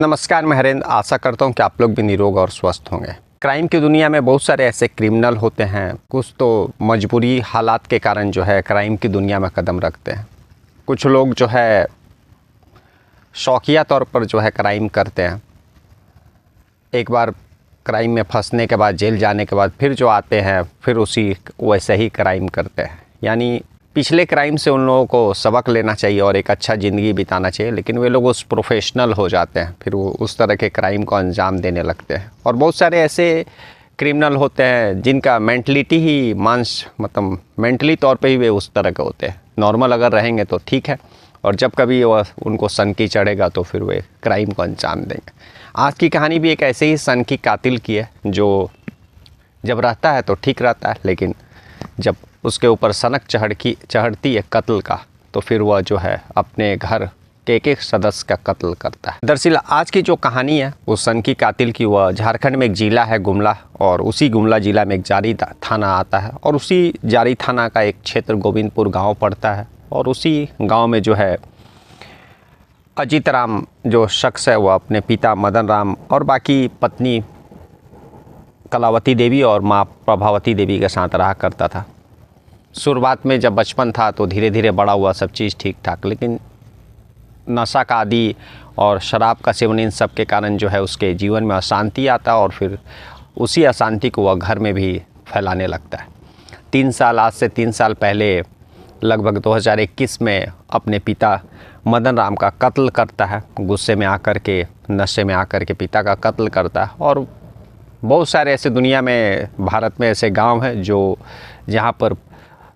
नमस्कार, मैं हरेंद्र। आशा करता हूँ कि आप लोग भी निरोग और स्वस्थ होंगे। क्राइम की दुनिया में बहुत सारे ऐसे क्रिमिनल होते हैं, कुछ तो मजबूरी हालात के कारण जो है क्राइम की दुनिया में कदम रखते हैं। कुछ लोग जो है शौकिया तौर पर जो है क्राइम करते हैं। एक बार क्राइम में फंसने के बाद, जेल जाने के बाद फिर जो आते हैं फिर उसी वैसे ही क्राइम करते हैं। यानी पिछले क्राइम से उन लोगों को सबक लेना चाहिए और एक अच्छा ज़िंदगी बिताना चाहिए, लेकिन वे लोग उस प्रोफेशनल हो जाते हैं, फिर वो उस तरह के क्राइम को अंजाम देने लगते हैं। और बहुत सारे ऐसे क्रिमिनल होते हैं जिनका मेंटलिटी ही मेंटली तौर पे ही वे उस तरह के होते हैं। नॉर्मल अगर रहेंगे तो ठीक है, और जब कभी वह उनको सनकी चढ़ेगा तो फिर वे क्राइम को अंजाम देंगे। आज की कहानी भी एक ऐसे ही सनकी कातिल की है, जो जब रहता है तो ठीक रहता है, लेकिन जब उसके ऊपर सनक चढ़ती है कत्ल का, तो फिर वह जो है अपने घर के एक सदस्य का कत्ल करता है। दरअसल आज की जो कहानी है वो सनकी कातिल की, वह झारखंड में एक ज़िला है गुमला, और उसी गुमला ज़िला में एक जारी थाना आता है, और उसी जारी थाना का एक क्षेत्र गोविंदपुर गांव पड़ता है। और उसी गांव में जो है अजीत राम जो शख्स है वह अपने पिता मदन राम और बाकी पत्नी कलावती देवी और माँ प्रभावती देवी के साथ रहा करता था। शुरुआत में जब बचपन था तो धीरे धीरे बड़ा हुआ, सब चीज़ ठीक ठाक, लेकिन नशा का आदि और शराब का सेवन इन सब के कारण जो है उसके जीवन में अशांति आता, और फिर उसी अशांति को वह घर में भी फैलाने लगता है। आज से 3 साल पहले लगभग 2021 में अपने पिता मदन राम का कत्ल करता है। गुस्से में आकर के, नशे में आकर के पिता का कत्ल करता है। और बहुत सारे ऐसे दुनिया में, भारत में ऐसे गांव हैं जहां पर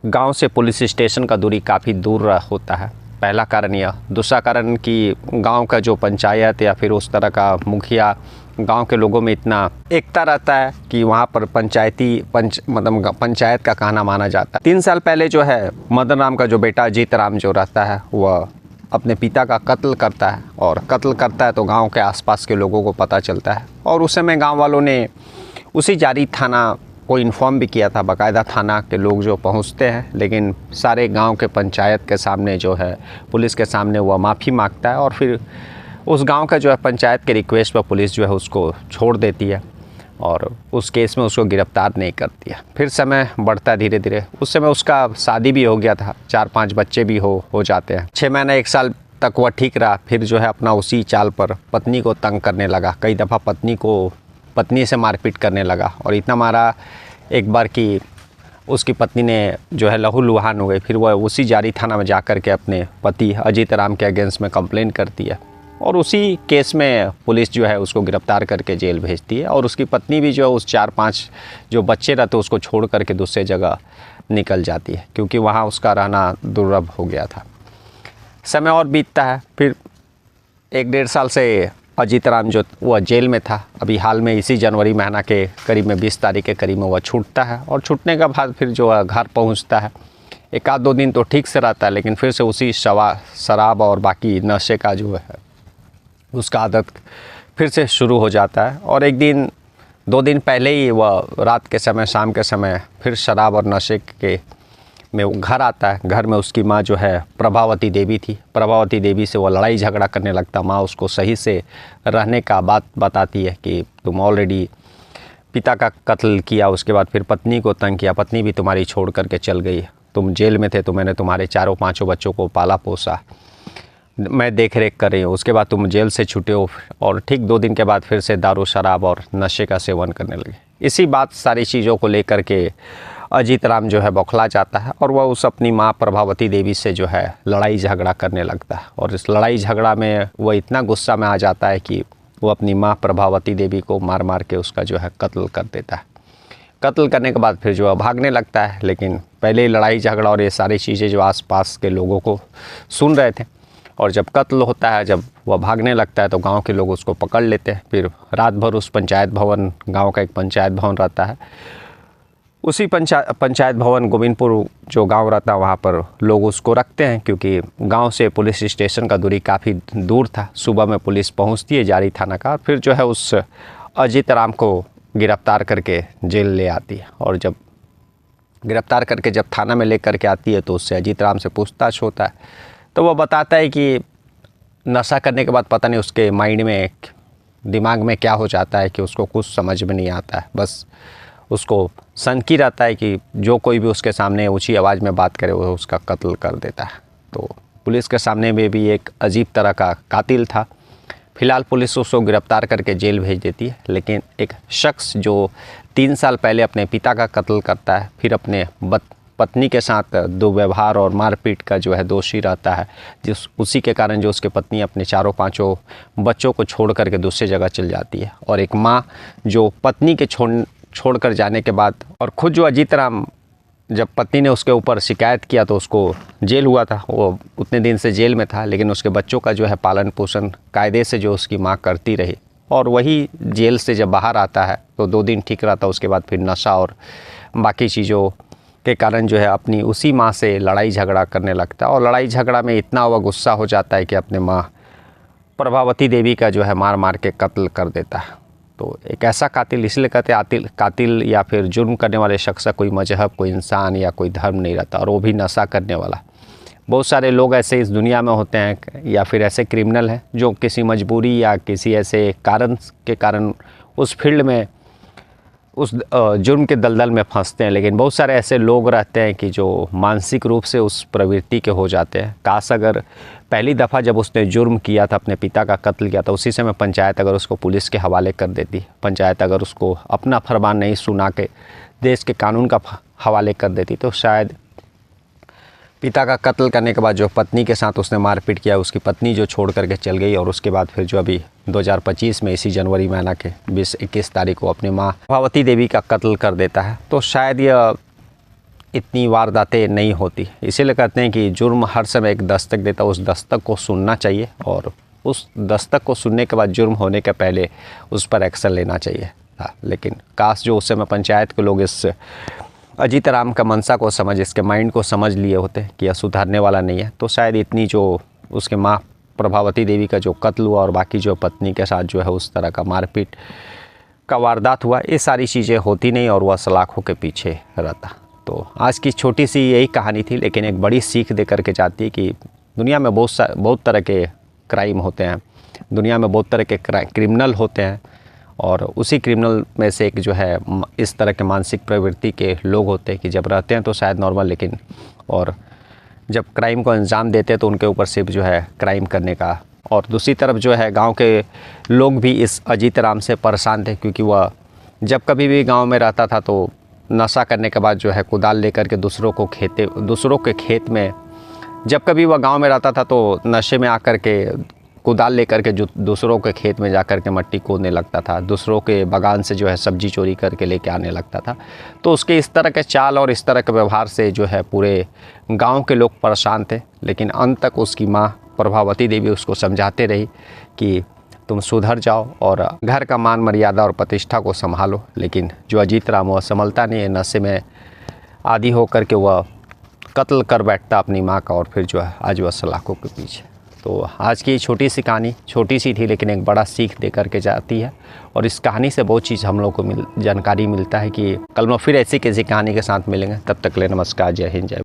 गांव से पुलिस स्टेशन का दूरी काफ़ी दूर होता है। पहला कारण यह। दूसरा कारण कि गांव का जो पंचायत या फिर उस तरह का मुखिया, गांव के लोगों में इतना एकता रहता है कि वहां पर पंचायत का कहना माना जाता है। 3 साल पहले जो है मदन राम का जो बेटा अजीत राम जो रहता है वह अपने पिता का कत्ल करता है, और कत्ल करता है तो गांव के आसपास के लोगों को पता चलता है। और उस समय गांव वालों ने उसी जारी थाना को इन्फॉर्म भी किया था। बाकायदा थाना के लोग जो पहुंचते हैं, लेकिन सारे गांव के पंचायत के सामने जो है, पुलिस के सामने वह माफ़ी मांगता है, और फिर उस गांव का जो है पंचायत के रिक्वेस्ट पर पुलिस जो है उसको छोड़ देती है, और उस केस में उसको गिरफ़्तार नहीं करती है। फिर समय बढ़ता है धीरे धीरे। उस समय उसका शादी भी हो गया था, 4-5 बच्चे भी हो जाते हैं। 6 महीने 1 साल तक वह ठीक रहा। फिर जो है अपना उसी चाल पर पत्नी को तंग करने लगा। कई दफ़ा पत्नी से मारपीट करने लगा, और इतना मारा एक बार कि उसकी पत्नी ने जो है लहूलुहान हो गई। फिर वह उसी जारी थाना में जाकर के अपने पति अजीत राम के अगेंस्ट में कंप्लेन करती है, और उसी केस में पुलिस जो है उसको गिरफ़्तार करके जेल भेजती है। और उसकी पत्नी भी जो है उस 4-5 जो बच्चे रहते उसको छोड़ करके दूसरे जगह निकल जाती है, क्योंकि वहाँ उसका रहना दुर्लभ हो गया था। समय और बीतता है। फिर 1-1.5 साल से अजीत राम जो वह जेल में था। अभी हाल में इसी जनवरी महीना के करीब में 20 तारीख के करीब में वह छूटता है, और छूटने के बाद फिर जो है घर पहुंचता है। 1-2 दिन तो ठीक से रहता है, लेकिन फिर से उसी शराब और बाकी नशे का जो है उसका आदत फिर से शुरू हो जाता है। और 1-2 दिन पहले ही वह रात के समय, शाम के समय फिर शराब और नशे के में घर आता है। घर में उसकी माँ जो है प्रभावती देवी थी। प्रभावती देवी से वो लड़ाई झगड़ा करने लगता। माँ उसको सही से रहने का बात बताती है कि तुम ऑलरेडी पिता का कत्ल किया, उसके बाद फिर पत्नी को तंग किया, पत्नी भी तुम्हारी छोड़ करके चल गई, तुम जेल में थे तो मैंने तुम्हारे 4-5 बच्चों को पाला पोसा, मैं देख रेख कर रही हूँ। उसके बाद तुम जेल से छूटे हो, और ठीक 2 दिन के बाद फिर से दारू शराब और नशे का सेवन करने लगे। इसी बात सारी चीज़ों को लेकर के अजीत राम जो है बौखला जाता है, और वह उस अपनी माँ प्रभावती देवी से जो है लड़ाई झगड़ा करने लगता है। और इस लड़ाई झगड़ा में वह इतना गुस्सा में आ जाता है कि वो अपनी माँ प्रभावती देवी को मार के उसका जो है कत्ल कर देता है। कत्ल करने के बाद फिर जो है भागने लगता है, लेकिन पहले ही लड़ाई झगड़ा और ये सारी चीज़ें जो आसपास के लोगों को सुन रहे थे। और जब कत्ल होता है, जब वह भागने लगता है तो गांव के लोग उसको पकड़ लेते हैं। फिर रात भर उस पंचायत भवन, गांव का एक पंचायत भवन रहता है, उसी पंचायत भवन गोविंदपुर जो गांव रहता है वहाँ पर लोग उसको रखते हैं, क्योंकि गांव से पुलिस स्टेशन का दूरी काफ़ी दूर था। सुबह में पुलिस पहुँचती है जारी थाना का, फिर जो है उस अजीत राम को गिरफ़्तार करके जेल ले आती है। और जब गिरफ़्तार करके जब थाना में ले करके आती है तो उससे अजीत राम से पूछताछ होता है, तो वह बताता है कि नशा करने के बाद पता नहीं उसके माइंड में, दिमाग में क्या हो जाता है कि उसको कुछ समझ में नहीं आता है। बस उसको सनकी रहता है कि जो कोई भी उसके सामने ऊंची आवाज़ में बात करे वो उसका कत्ल कर देता है। तो पुलिस के सामने में भी एक अजीब तरह का कातिल था। फिलहाल पुलिस उसको गिरफ्तार करके जेल भेज देती है, लेकिन एक शख्स जो 3 साल पहले अपने पिता का कत्ल करता है, फिर अपने पत्नी के साथ दुर्व्यवहार और मारपीट का जो है दोषी रहता है, उसी के कारण जो उसकी पत्नी अपने 4-5 बच्चों को छोड़ करके दूसरी जगह चल जाती है। और एक माँ जो पत्नी के छोड़कर जाने के बाद, और ख़ुद जो अजीत राम, जब पत्नी ने उसके ऊपर शिकायत किया तो उसको जेल हुआ था, वो उतने दिन से जेल में था, लेकिन उसके बच्चों का जो है पालन पोषण कायदे से जो उसकी माँ करती रही। और वही जेल से जब बाहर आता है तो 2 दिन ठीक रहता, उसके बाद फिर नशा और बाकी चीज़ों के कारण जो है अपनी उसी माँ से लड़ाई झगड़ा करने लगता है। और लड़ाई झगड़ा में इतना वह गुस्सा हो जाता है कि अपने माँ प्रभावती देवी का जो है मार मार के कत्ल कर देता है। तो एक ऐसा कातिल, इसलिए कहते हैं कातिल या फिर जुर्म करने वाले शख्स का कोई मजहब, कोई इंसान या कोई धर्म नहीं रहता, और वो भी नशा करने वाला। बहुत सारे लोग ऐसे इस दुनिया में होते हैं, या फिर ऐसे क्रिमिनल हैं जो किसी मजबूरी या किसी ऐसे कारण के कारण उस फील्ड में, उस जुर्म के दलदल में फंसते हैं। लेकिन बहुत सारे ऐसे लोग रहते हैं कि जो मानसिक रूप से उस प्रवृत्ति के हो जाते हैं। काश अगर पहली दफ़ा जब उसने जुर्म किया था, अपने पिता का कत्ल किया था, उसी समय पंचायत अगर उसको पुलिस के हवाले कर देती, पंचायत अगर उसको अपना फरमान नहीं सुना के देश के कानून का हवाले कर देती, तो शायद पिता का कत्ल करने के बाद जो पत्नी के साथ उसने मारपीट किया, उसकी पत्नी जो छोड़ करके चल गई, और उसके बाद फिर जो अभी 2025 में इसी जनवरी महीना के 20-21 तारीख को अपनी माँ प्रभावती देवी का कत्ल कर देता है, तो शायद यह इतनी वारदातें नहीं होती। इसीलिए कहते हैं कि जुर्म हर समय एक दस्तक देता है, उस दस्तक को सुनना चाहिए, और उस दस्तक को सुनने के बाद जुर्म होने के पहले उस पर एक्शन लेना चाहिए। लेकिन काश जो उस समय पंचायत के लोग इस अजीत राम का मनसा को समझ, इसके माइंड को समझ लिए होते कि यह सुधारने वाला नहीं है, तो शायद इतनी जो उसके माँ प्रभावती देवी का जो कत्ल हुआ और बाकी जो पत्नी के साथ जो है उस तरह का मारपीट का वारदात हुआ, ये सारी चीज़ें होती नहीं, और वह सलाखों के पीछे रहता। तो आज की छोटी सी यही कहानी थी, लेकिन एक बड़ी सीख दे करके जाती है कि दुनिया में बहुत तरह के क्राइम होते हैं, दुनिया में बहुत तरह के क्रिमिनल होते हैं, और उसी क्रिमिनल में से एक जो है इस तरह के मानसिक प्रवृत्ति के लोग होते हैं कि जब रहते हैं तो शायद नॉर्मल, लेकिन और जब क्राइम को अंजाम देते हैं तो उनके ऊपर सिर्फ जो है क्राइम करने का। और दूसरी तरफ जो है गांव के लोग भी इस अजीत राम से परेशान थे, क्योंकि वह जब कभी भी गांव में रहता था तो नशा करने के बाद जो है कुदाल लेकर के दूसरों के खेत में, जब कभी वह गाँव में रहता था तो नशे में आकर के कुदाल लेकर के जो दूसरों के खेत में जाकर के मट्टी खोदने लगता था, दूसरों के बागान से जो है सब्जी चोरी करके लेके आने लगता था। तो उसके इस तरह के चाल और इस तरह के व्यवहार से जो है पूरे गांव के लोग परेशान थे। लेकिन अंत तक उसकी माँ प्रभावती देवी उसको समझाते रही कि तुम सुधर जाओ और घर का मान मर्यादा और प्रतिष्ठा को संभालो। लेकिन जो अजीत राम वह संभलता नहीं है, नशे में आदी होकर के वह कत्ल कर बैठता अपनी माँ का, और फिर जो है आज वह सलाखों के पीछे। तो आज की छोटी सी कहानी छोटी सी थी, लेकिन एक बड़ा सीख दे करके जाती है, और इस कहानी से बहुत चीज़ हम लोग को जानकारी मिलता है कि कल मैं फिर ऐसी किसी कहानी के साथ मिलेंगे। तब तक ले नमस्कार, जय हिंद, जय।